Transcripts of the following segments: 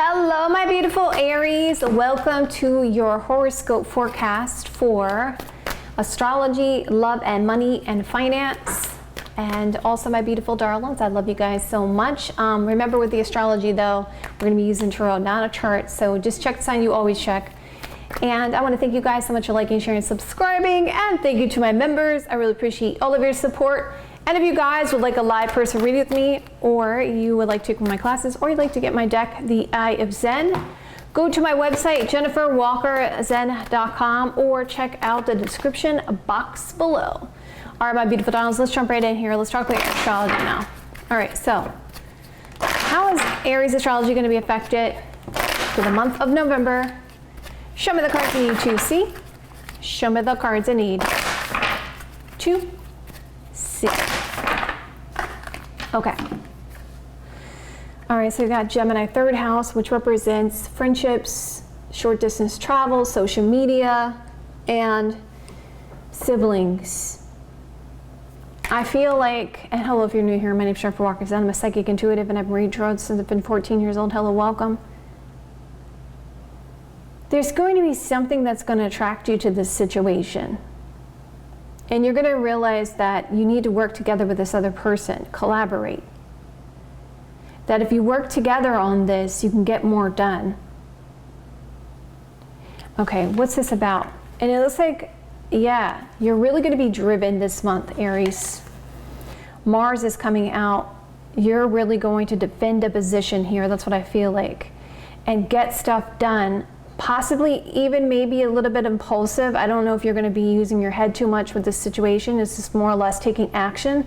Hello, my beautiful Aries. Welcome to your horoscope forecast for astrology, love and money and finance. And also my beautiful darlings, I love you guys so much. Remember with the astrology though, we're going to be using tarot, not a chart. So just check the sign you always check. And I want to thank you guys so much for liking, sharing, subscribing. And thank you to my members. I really appreciate all of your support. And if you guys would like a live person reading with me, or you would like to take one of my classes, or you'd like to get my deck, The Eye of Zen, go to my website, jenniferwalkerzen.com, or check out the description box below. All right, my beautiful darlings, let's jump right in here. Let's talk about astrology now. All right, so how is Aries astrology going to be affected for the month of November? Show me the cards I need to see. Show me the cards I need to see. Okay. All right, so we got Gemini third house, which represents friendships, short distance travel, social media, and siblings. I feel like, and hello if you're new here, my name is Jennifer Walker Zen. I'm a psychic intuitive and I've been reading tarot since I've been 14 years old. Hello, welcome. There's going to be something that's going to attract you to this situation. And you're going to realize that you need to work together with this other person, collaborate. That if you work together on this, you can get more done. Okay, what's this about? And it looks like, yeah, you're really going to be driven this month, Aries. Mars is coming out. You're really going to defend a position here. That's what I feel like. And get stuff done. Possibly even maybe a little bit impulsive. I don't know if you're going to be using your head too much with this situation. It's just more or less taking action.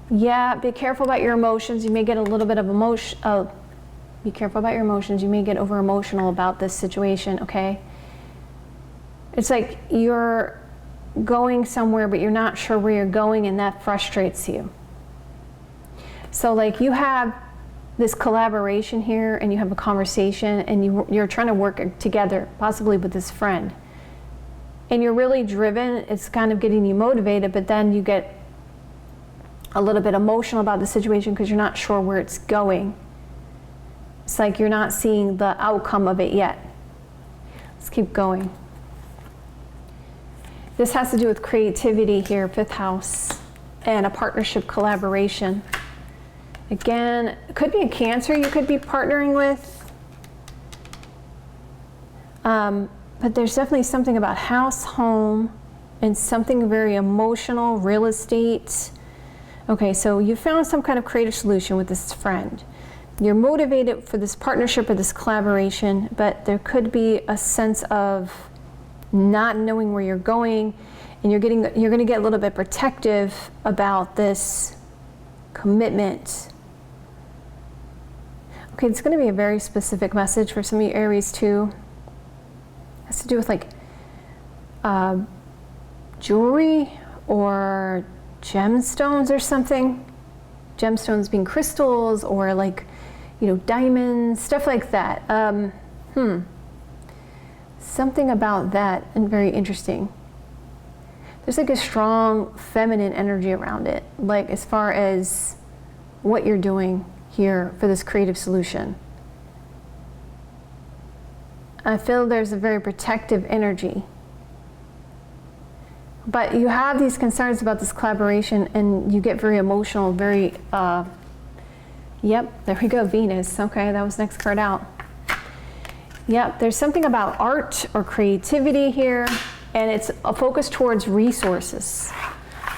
Yeah, be careful about your emotions. You may get a little bit of emotion. Be careful about your emotions. You may get over emotional about this situation, okay? It's like you're going somewhere, but you're not sure where you're going, and that frustrates you. So like you have this collaboration here, and you have a conversation, and you're trying to work together, possibly with this friend. And you're really driven. It's kind of getting you motivated, but then you get a little bit emotional about the situation because you're not sure where it's going. It's like you're not seeing the outcome of it yet. Let's keep going. This has to do with creativity here, fifth house, and a partnership collaboration. Again, it could be a Cancer you could be partnering with. But there's definitely something about house, home, and something very emotional, real estate. Okay, so you found some kind of creative solution with this friend. You're motivated for this partnership or this collaboration, but there could be a sense of not knowing where you're going, and you're going to get a little bit protective about this commitment. Okay, it's going to be a very specific message for some of you Aries too. It has to do with like jewelry or gemstones or something. Gemstones being crystals or like, you know, diamonds, stuff like that. Something about that, and very interesting. There's like a strong feminine energy around it, like as far as what you're doing here for this creative solution. I feel there's a very protective energy. But you have these concerns about this collaboration, and you get very emotional, very, yep, there we go, Venus. Okay, that was next card out. Yep, there's something about art or creativity here, and it's a focus towards resources.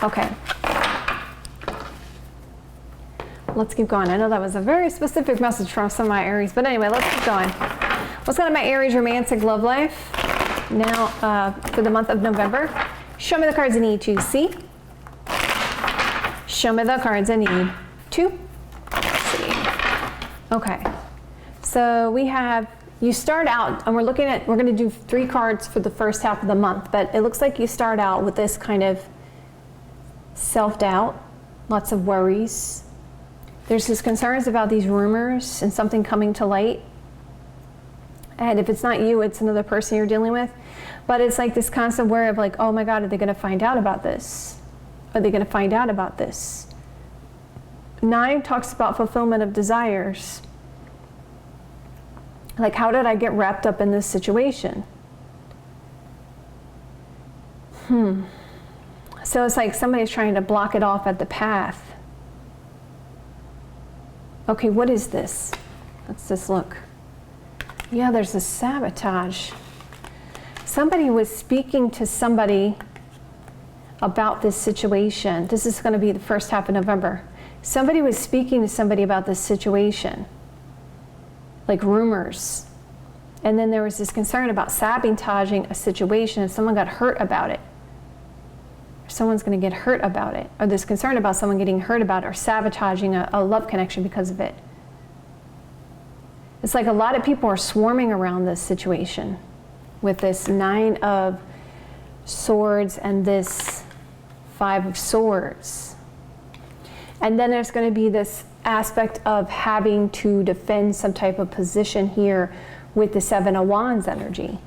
Okay. Let's keep going. I know that was a very specific message from some of my Aries, but anyway, let's keep going. What's going on my Aries romantic love life now for the month of November? Show me the cards I need to see. Show me the cards I need to see. Okay, so we have, you start out, and we're going to do 3 cards for the first half of the month, but it looks like you start out with this kind of self-doubt, lots of worries. There's these concerns about these rumors and something coming to light. And if it's not you, it's another person you're dealing with. But it's like this constant worry of like, oh my God, are they going to find out about this? Are they going to find out about this? 9 talks about fulfillment of desires. Like, how did I get wrapped up in this situation? So it's like somebody's trying to block it off at the path. Okay, what is this? Let's just look. Yeah, there's a sabotage. Somebody was speaking to somebody about this situation. This is going to be the first half of November. Somebody was speaking to somebody about this situation, like rumors. And then there was this concern about sabotaging a situation if someone got hurt about it. Someone's going to get hurt about it. Or this concern about someone getting hurt about it or sabotaging a love connection because of it. It's like a lot of people are swarming around this situation with this 9 of Swords and this 5 of Swords. And then there's going to be this aspect of having to defend some type of position here with the 7 of Wands energy.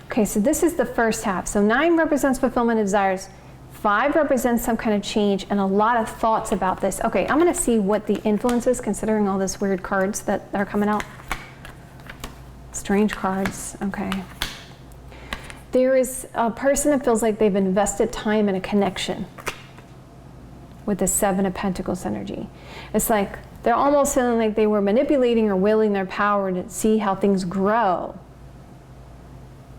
Okay, so this is the first half. So 9 represents fulfillment of desires. 5 represents some kind of change and a lot of thoughts about this. Okay, I'm going to see what the influence is considering all these weird cards that are coming out. Strange cards. Okay. There is a person that feels like they've invested time in a connection with the 7 of Pentacles energy. It's like they're almost feeling like they were manipulating or willing their power to see how things grow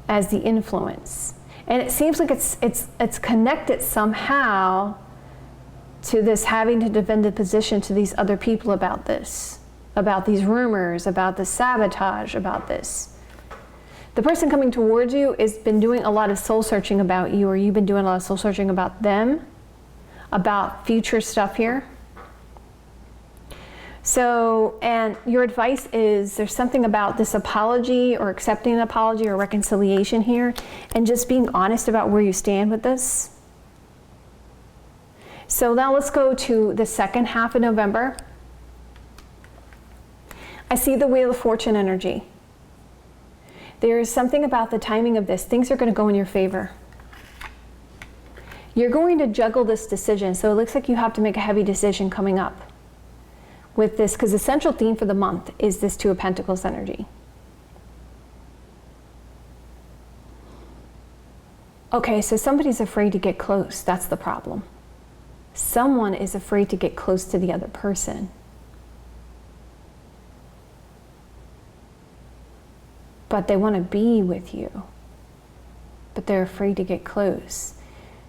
as the influence. And it seems like it's connected somehow to this having to defend the position to these other people about this, about these rumors, about the sabotage, about this. The person coming towards you has been doing a lot of soul searching about you, or you've been doing a lot of soul searching about them, about future stuff here. So, and your advice is there's something about this apology or accepting an apology or reconciliation here and just being honest about where you stand with this. So now let's go to the second half of November. I see the Wheel of Fortune energy. There is something about the timing of this. Things are going to go in your favor. You're going to juggle this decision. So it looks like you have to make a heavy decision coming up with this, because the central theme for the month is this 2 of Pentacles energy. Okay, so somebody's afraid to get close. That's the problem. Someone is afraid to get close to the other person. But they want to be with you. But they're afraid to get close.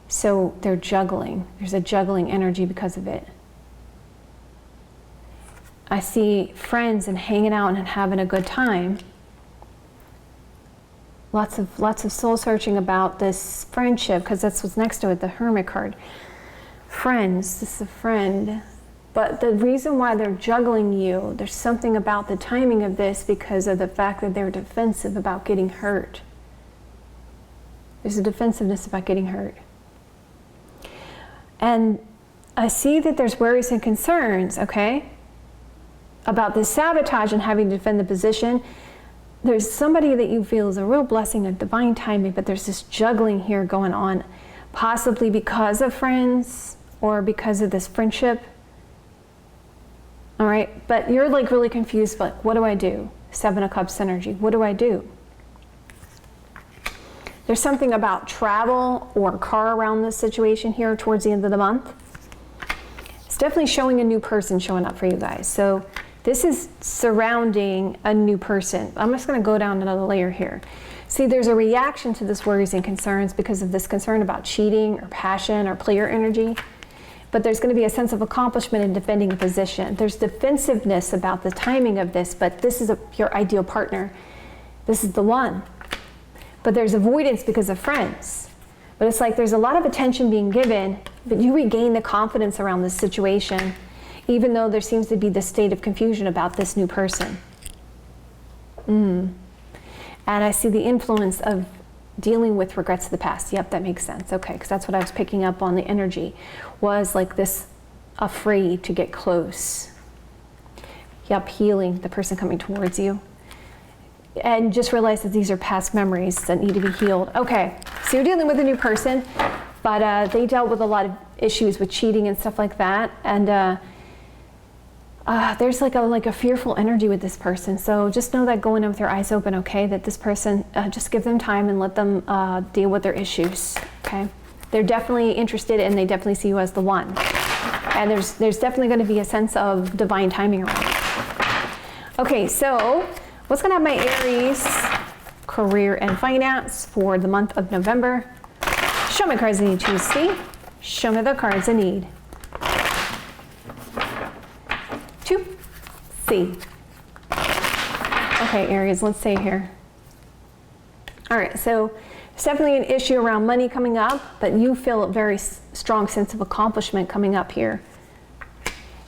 So they're juggling. There's a juggling energy because of it. I see friends and hanging out and having a good time. Lots of soul searching about this friendship, because that's what's next to it, the Hermit card. Friends, this is a friend. But the reason why they're juggling you, there's something about the timing of this because of the fact that they're defensive about getting hurt. There's a defensiveness about getting hurt. And I see that there's worries and concerns, okay, about this sabotage and having to defend the position. There's somebody that you feel is a real blessing, a divine timing, but there's this juggling here going on, possibly because of friends or because of this friendship. All right, but you're like really confused, like, what do I do? 7 of Cups energy, what do I do? There's something about travel or car around this situation here towards the end of the month. It's definitely showing a new person showing up for you guys. So this is surrounding a new person. I'm just going to go down another layer here. See, there's a reaction to this worries and concerns because of this concern about cheating or passion or player energy. But there's going to be a sense of accomplishment in defending a position. There's defensiveness about the timing of this, but this is your ideal partner. This is the one. But there's avoidance because of friends. But it's like there's a lot of attention being given, but you regain the confidence around this situation, even though there seems to be this state of confusion about this new person. And I see the influence of dealing with regrets of the past. Yep, that makes sense. Okay, because that's what I was picking up on the energy, was like this afraid to get close. Yep, healing the person coming towards you. And just realize that these are past memories that need to be healed. Okay, so you're dealing with a new person. but they dealt with a lot of issues with cheating and stuff like that. And there's like a fearful energy with this person. So just know that going in with your eyes open, okay? That this person, just give them time and let them deal with their issues, okay? They're definitely interested and they definitely see you as the one. And there's definitely going to be a sense of divine timing around it. Okay, so what's going to have my Aries career and finance for the month of November? Show me cards I need to see. Show me the cards I need to see. Okay, Aries, let's see here. All right, so there's definitely an issue around money coming up, but you feel a very strong sense of accomplishment coming up here.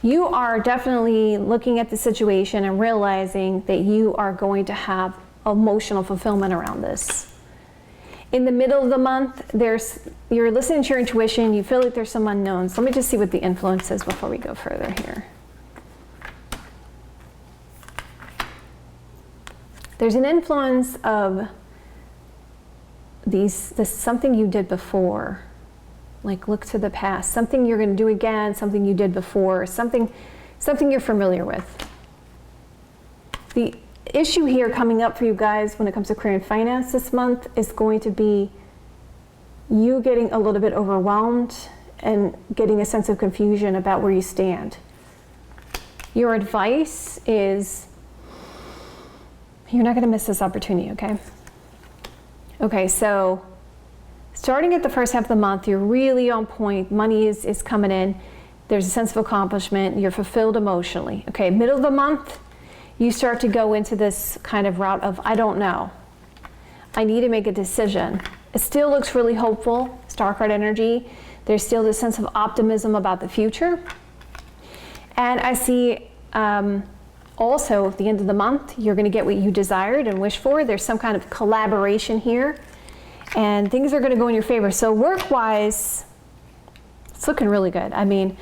You are definitely looking at the situation and realizing that you are going to have emotional fulfillment around this. In the middle of the month, you're listening to your intuition, you feel like there's some unknowns. Let me just see what the influence is before we go further here. There's an influence of this something you did before. Like look to the past, something you're going to do again, something you did before, something you're familiar with. The issue here coming up for you guys when it comes to career and finance this month is going to be you getting a little bit overwhelmed and getting a sense of confusion about where you stand. Your advice is you're not going to miss this opportunity, okay? Okay, so starting at the first half of the month, you're really on point. Money is coming in. There's a sense of accomplishment. You're fulfilled emotionally. Okay, middle of the month, you start to go into this kind of route of, I don't know. I need to make a decision. It still looks really hopeful, star card energy. There's still this sense of optimism about the future. And I see also at the end of the month, you're going to get what you desired and wished for. There's some kind of collaboration here. And things are going to go in your favor. So work-wise, it's looking really good. I mean,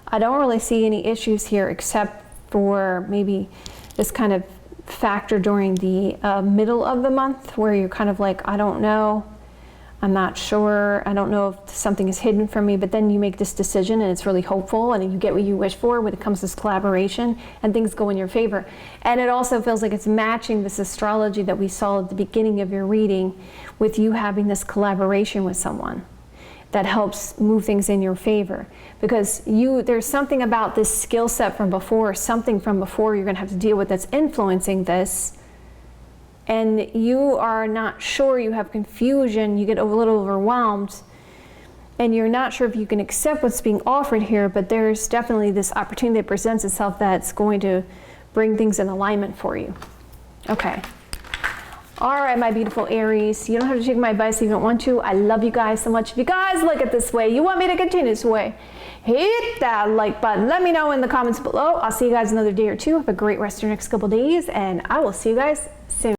I don't really see any issues here except for maybe this kind of factor during the middle of the month where you're kind of like, I don't know, I'm not sure, I don't know if something is hidden from me, but then you make this decision and it's really hopeful and you get what you wish for when it comes to this collaboration and things go in your favor. And it also feels like it's matching this astrology that we saw at the beginning of your reading with you having this collaboration with someone that helps move things in your favor. Because there's something about this skill set from before, something from before you're gonna have to deal with that's influencing this, and you are not sure, you have confusion, you get a little overwhelmed, and you're not sure if you can accept what's being offered here, but there's definitely this opportunity that presents itself that's going to bring things in alignment for you. Okay. All right, my beautiful Aries, you don't have to take my advice if you don't want to. I love you guys so much. If you guys like it this way, you want me to continue this way, hit that like button. Let me know in the comments below. I'll see you guys another day or two. Have a great rest of your next couple days, and I will see you guys soon.